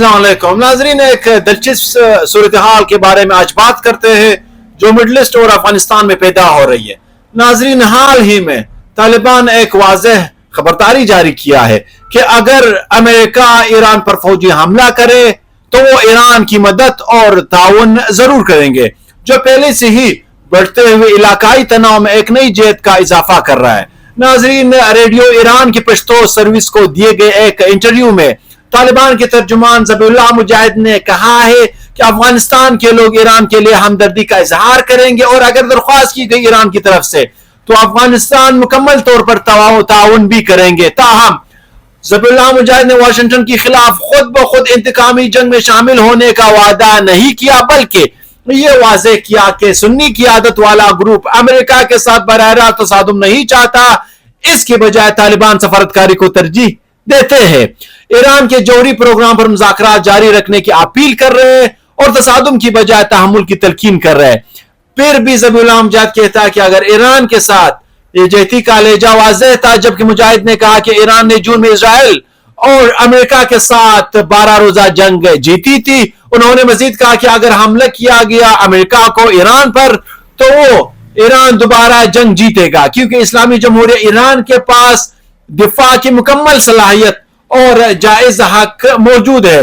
السلام علیکم ناظرین، ایک دلچسپ صورتحال کے بارے میں آج بات کرتے ہیں جو مڈل ایسٹ اور افغانستان میں پیدا ہو رہی ہے۔ ناظرین، حال ہی میں طالبان نے ایک واضح خبرداری جاری کیا ہے کہ اگر امریکہ ایران پر فوجی حملہ کرے تو وہ ایران کی مدد اور تعاون ضرور کریں گے، جو پہلے سے ہی بڑھتے ہوئے علاقائی تناؤ میں ایک نئی جہت کا اضافہ کر رہا ہے۔ ناظرین، ریڈیو ایران کی پشتو سروس کو دیے گئے ایک انٹرویو میں طالبان کے ترجمان ذبیح اللہ مجاہد نے کہا ہے کہ افغانستان کے لوگ ایران کے لیے ہمدردی کا اظہار کریں گے اور اگر درخواست کی گئی ایران کی طرف سے تو افغانستان مکمل طور پر تعاون بھی کریں گے۔ تاہم ذبیح اللہ مجاہد نے واشنگٹن کے خلاف خود بخود انتقامی جنگ میں شامل ہونے کا وعدہ نہیں کیا، بلکہ یہ واضح کیا کہ سنی قیادت والا گروپ امریکہ کے ساتھ براہ راست تصادم نہیں چاہتا، اس کے بجائے طالبان سفارتکاری کو ترجیح دیتے ہیں، ایران کے جوہری پروگرام پر مذاکرات جاری رکھنے کی اپیل کر رہے ہیں اور تصادم کی بجائے تحمل کی تلقین کر رہے ہیں۔ پھر بھی ذبیح اللہ مجاہد کہتا ہے کہ اگر ایران کے ساتھ یہ جہتی کا لہجہ واضح تھا، جبکہ مجاہد نے کہا کہ ایران نے جون میں اسرائیل اور امریکہ کے ساتھ 12 روزہ جنگ جیتی تھی۔ انہوں نے مزید کہا کہ اگر حملہ کیا گیا امریکہ کو ایران پر تو وہ ایران دوبارہ جنگ جیتے گا، کیونکہ اسلامی جمہوریہ ایران کے پاس دفاع کی مکمل صلاحیت اور جائز حق موجود ہے۔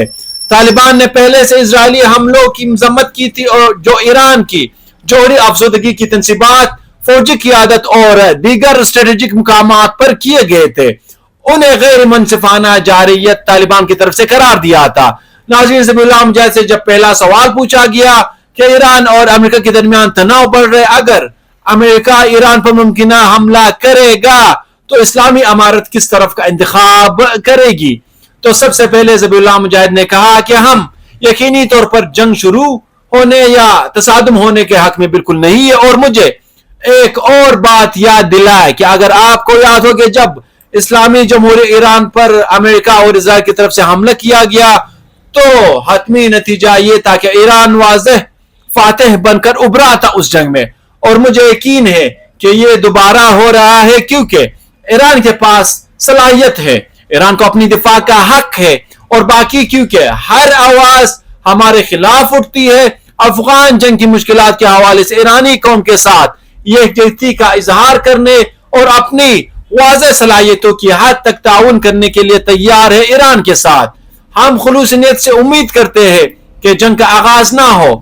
طالبان نے پہلے سے اسرائیلی حملوں کی مذمت کی تھی اور جو ایران کی جوہری افزودگی کی تنصیبات، فوجی قیادت اور دیگر اسٹریٹجک مقامات پر کیے گئے تھے، انہیں غیر منصفانہ جارحیت طالبان کی طرف سے قرار دیا تھا۔ ناظرین، ذبیح اللہ مجاہد سے جب پہلا سوال پوچھا گیا کہ ایران اور امریکہ کے درمیان تناؤ بڑھ رہے، اگر امریکہ ایران پر ممکنہ حملہ کرے گا تو اسلامی امارت کس طرف کا انتخاب کرے گی، تو سب سے پہلے ذبیح اللہ مجاہد نے کہا کہ ہم یقینی طور پر جنگ شروع ہونے یا تصادم ہونے کے حق میں بالکل نہیں ہے، اور مجھے ایک اور بات یاد دلائے کہ اگر آپ کو یاد ہو کہ جب اسلامی جمہوریہ ایران پر امریکہ اور اسرائیل کی طرف سے حملہ کیا گیا تو حتمی نتیجہ یہ تھا کہ ایران واضح فاتح بن کر ابھرا تھا اس جنگ میں، اور مجھے یقین ہے کہ یہ دوبارہ ہو رہا ہے کیونکہ ایران کے پاس صلاحیت ہے، ایران کو اپنی دفاع کا حق ہے، اور باقی کیونکہ ہر آواز ہمارے خلاف اٹھتی ہے۔ افغان جنگ کی مشکلات کے حوالے سے ایرانی قوم کے ساتھ یہ یکجہتی کا اظہار کرنے اور اپنی واضح صلاحیتوں کی حد تک تعاون کرنے کے لیے تیار ہے ایران کے ساتھ۔ ہم خلوص نیت سے امید کرتے ہیں کہ جنگ کا آغاز نہ ہو۔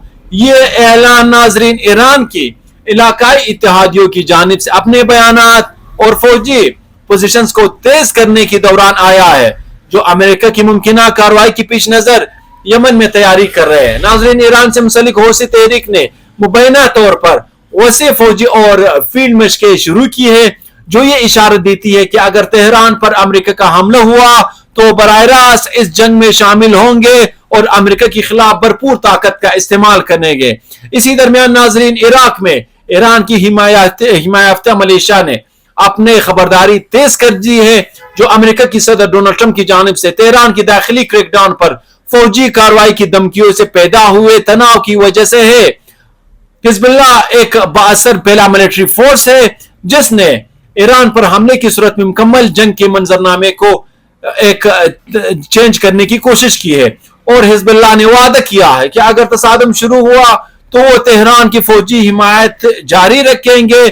یہ اعلان ناظرین ایران کی علاقائی اتحادیوں کی جانب سے اپنے بیانات اور فوجی پوزیشنز کو تیز کرنے کے دوران آیا ہے، جو امریکہ کی ممکنہ کارروائی کی پیش نظر یمن میں تیاری کر رہے ہیں۔ ناظرین، ایران سے منسلک حوثی تحریک نے مبینہ طور پر وسیع فوجی اور فیلڈ مشقیں شروع کی ہے، جو یہ اشارت دیتی ہے کہ اگر تہران پر امریکہ کا حملہ ہوا تو براہ راست اس جنگ میں شامل ہوں گے اور امریکہ کے خلاف بھرپور طاقت کا استعمال کریں گے۔ اسی درمیان ناظرین، عراق میں ایران کی حمایت یافتہ ملیشیا نے اپنے خبرداری تیز کر دی ہے، جو امریکہ کی صدر ڈونلڈ ٹرمپ کی جانب سے تہران کی داخلی کریک ڈاؤن پر فوجی کارروائی کی دھمکیوں سے پیدا ہوئے تناؤ کی وجہ سے ہے۔ حزب اللہ ایک بااثر پہلا ملٹری فورس ہے جس نے ایران پر حملے کی صورت میں مکمل جنگ کے منظرنامے کو ایک چینج کرنے کی کوشش کی ہے، اور حزب اللہ نے وعدہ کیا ہے کہ اگر تصادم شروع ہوا تو وہ تہران کی فوجی حمایت جاری رکھیں گے۔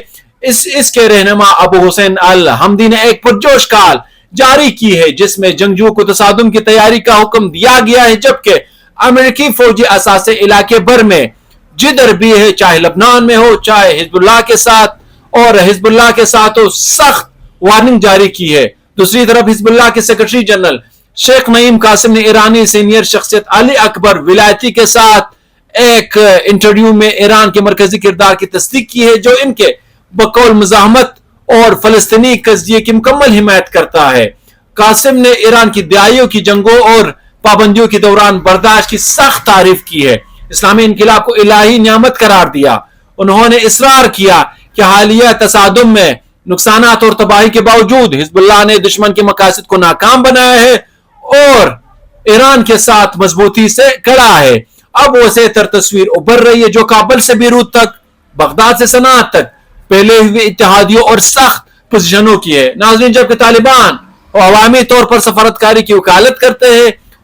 اس کے رہنما ابو حسین الحمدی نے ایک پرجوش کال جاری کی ہے جس میں جنگجوؤں کو تصادم کی تیاری کا حکم دیا گیا ہے، جبکہ امریکی فوجی اثاثے علاقے بھر میں جدھر بھی ہے، چاہے لبنان میں ہو چاہے حزب اللہ کے ساتھ، اور حزب اللہ کے ساتھ ہو، سخت وارننگ جاری کی ہے۔ دوسری طرف حزب اللہ کے سیکرٹری جنرل شیخ نعیم قاسم نے ایرانی سینئر شخصیت علی اکبر ولایتی کے ساتھ ایک انٹرویو میں ایران کے مرکزی کردار کی تصدیق کی ہے، جو ان کے بقول مزاحمت اور فلسطینی قضیے کی مکمل حمایت کرتا ہے۔ قاسم نے ایران کی دہائیوں کی جنگوں اور پابندیوں کے دوران برداشت کی سخت تعریف کی ہے، اسلامی انقلاب کو الہی نعمت قرار دیا۔ انہوں نے اصرار کیا کہ حالیہ تصادم میں نقصانات اور تباہی کے باوجود حزب اللہ نے دشمن کے مقاصد کو ناکام بنایا ہے اور ایران کے ساتھ مضبوطی سے کھڑا ہے۔ اب وہ سے تر تصویر ابھر رہی ہے جو کابل سے بیروت تک، بغداد سے صنعا تک پہلے ہوئے اتحادیوں اور سخت پوزیشنوں کی ہے۔ ناظرین، جبکہ طالبان عوامی طور پر سفارتکاری کی وکالت کرتے ہیں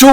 2